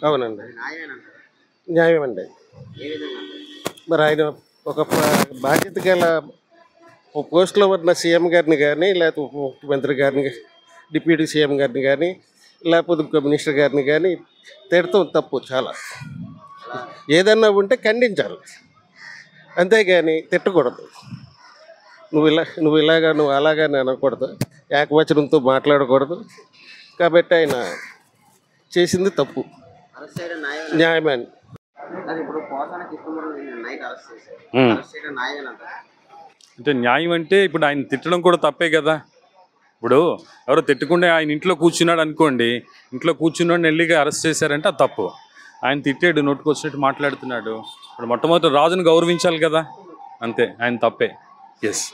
అవునండి, న్యాయమండి. మరి ఆయన ఒక బాధ్యత గల పోస్టులో ఉన్న సీఎం గారిని కానీ, లేకపోతే ఉప ముఖ్యమంత్రి గారిని, డిప్యూటీ సీఎం గారిని కానీ, లేకపోతే ఇంకో మినిస్టర్ గారిని కానీ తిడతాం తప్పు. చాలా ఏదన్నా ఉంటే ఖండించాలి, అంతేగాని తిట్టకూడదు. నువ్వు ఇలాగా నువ్వు అలాగా అని అనకూడదు, ఏకవచనంతో మాట్లాడకూడదు. కాబట్టి ఆయన చేసింది తప్పు, న్యాయమే. అంటే న్యాయం అంటే ఇప్పుడు ఆయన తిట్టడం కూడా తప్పే కదా. ఇప్పుడు ఎవరో తిట్టకుండా ఆయన ఇంట్లో కూర్చున్నాడు అనుకోండి, ఇంట్లో కూర్చున్నాడు వెళ్ళిగా అరెస్ట్ చేశారంటే అది తప్పు. ఆయన తిట్టాడు, నోటుకు వచ్చినట్టు మాట్లాడుతున్నాడు. ఇప్పుడు మొట్టమొదటి రాజును గౌరవించాలి కదా, అంతే. ఆయన తప్పే. ఎస్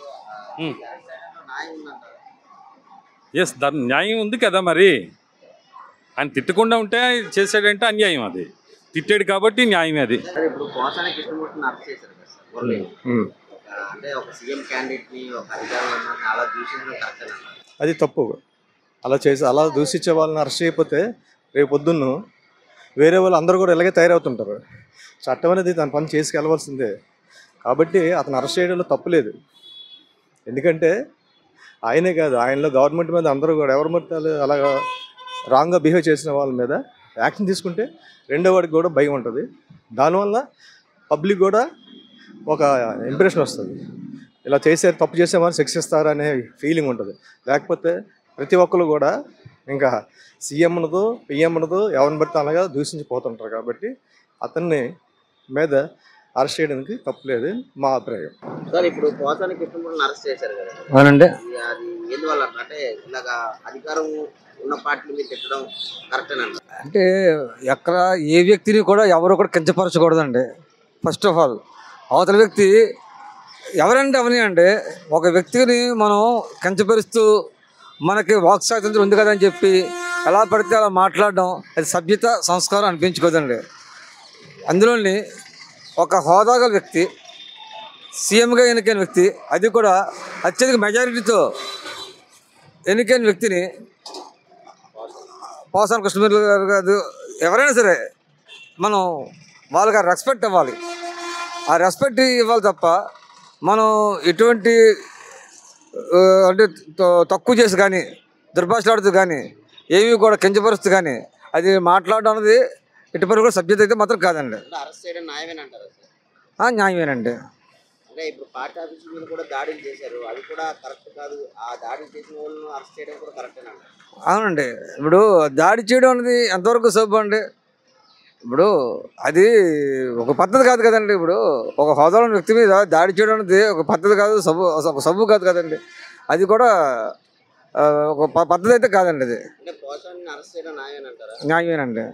ఎస్ దాని న్యాయం ఉంది కదా. మరి ఆయన తిట్టకుండా ఉంటే చేశాడంటే అన్యాయం, అది తిట్టాడు కాబట్టి న్యాయమే అది. అది తప్పు. అలా దూషించే వాళ్ళని అరెస్ట్ చేయకపోతే రేపు పొద్దున్న వేరే వాళ్ళు అందరూ కూడా ఇలాగే తయారవుతుంటారు. చట్టం అనేది తన పని చేసుకెళ్ళవలసిందే. కాబట్టి అతను అరెస్ట్ చేయడంలో తప్పులేదు. ఎందుకంటే ఆయనే కాదు, ఆయనలో గవర్నమెంట్ మీద అందరూ కూడా ఎవరి మీద అలాగా రాంగ్గా బిహేవ్ చేసిన వాళ్ళ మీద యాక్షన్ తీసుకుంటే రెండో వాడికి కూడా భయం ఉంటుంది. దానివల్ల పబ్లిక్ కూడా ఒక ఇంప్రెషన్ వస్తుంది, ఇలా తప్పు చేసేవారిని శిక్షిస్తారనే ఫీలింగ్ ఉంటుంది. లేకపోతే ప్రతి ఒక్కరు కూడా ఇంకా సీఎం అనదు, పిఎం అనదు, ఎవరిని పడితే అలాగా దూషించిపోతుంటారు. కాబట్టి అతన్ని మీద అరెస్ట్ చేయడానికి తప్పులేదు మా అభిప్రాయం. సార్, ఇప్పుడు పోసాని కృష్ణమూర్తిని అరెస్ట్ చేశారు కదా. అవునండి. అది ఎందువల్ల అంటే ఇలాగా అధికారం ఉన్న పార్టీని మీరు తిట్టడం కరెక్టేనండి? అంటే ఎక్కడ ఏ వ్యక్తిని కూడా ఎవరు కూడా కించపరచకూడదండి. ఫస్ట్ ఆఫ్ ఆల్ అవతల వ్యక్తి ఎవరంటే అవని అంటే ఒక వ్యక్తిని మనం కించపరుస్తూ మనకి వాక్ స్వాతంత్రం ఉంది కదా అని చెప్పి ఎలా పడితే అలా మాట్లాడడం అది సభ్యత సంస్కారం అనిపించుకోదండి. అందులోని ఒక హోదాగల వ్యక్తి, సీఎంగా ఎన్నికైన వ్యక్తి, అది కూడా అత్యధిక మెజారిటీతో ఎన్నికైన వ్యక్తిని పోసాని కృష్ణమూర్తి గారు కాదు ఎవరైనా సరే మనం వాళ్ళకి ఆ రెస్పెక్ట్ ఇవ్వాలి. ఆ రెస్పెక్ట్ ఇవ్వాలి తప్ప మనం ఎటువంటి అంటే తక్కువ చేసి కానీ దుర్భాషలాడుతూ కానీ ఏమీ కూడా కించపరుస్తూ కానీ అది మాట్లాడడం అనేది ఇటుపరి కూడా సభ్యత అయితే మాత్రం కాదండి. అరెస్ట్ చేయడం న్యాయమేనంటారా? న్యాయమేనండి. అంటే ఇప్పుడు పార్టీ ఆఫీస్ మీద కూడా దాడులు చేశారు, అది కూడా కరెక్ట్ కాదు. ఆ దాడి చేసిన వాళ్ళని అరెస్ట్ చేయడం కూడా కరెక్టేనండి? అవునండి. ఇప్పుడు దాడి చేయడం అనేది ఎంతవరకు సబ్బు అండి? ఇప్పుడు అది ఒక పద్ధతి కాదు కదండి. ఇప్పుడు ఒక హోదాలో వ్యక్తి మీద దాడి చేయడం అనేది ఒక పద్ధతి కాదు, ఒక సబ్బు కాదు కదండి. అది కూడా ఒక పద్ధతి అయితే కాదండి. అది అంటే పోసాని అరెస్ట్ చేయడం న్యాయమేనంటారా? న్యాయమేనండి.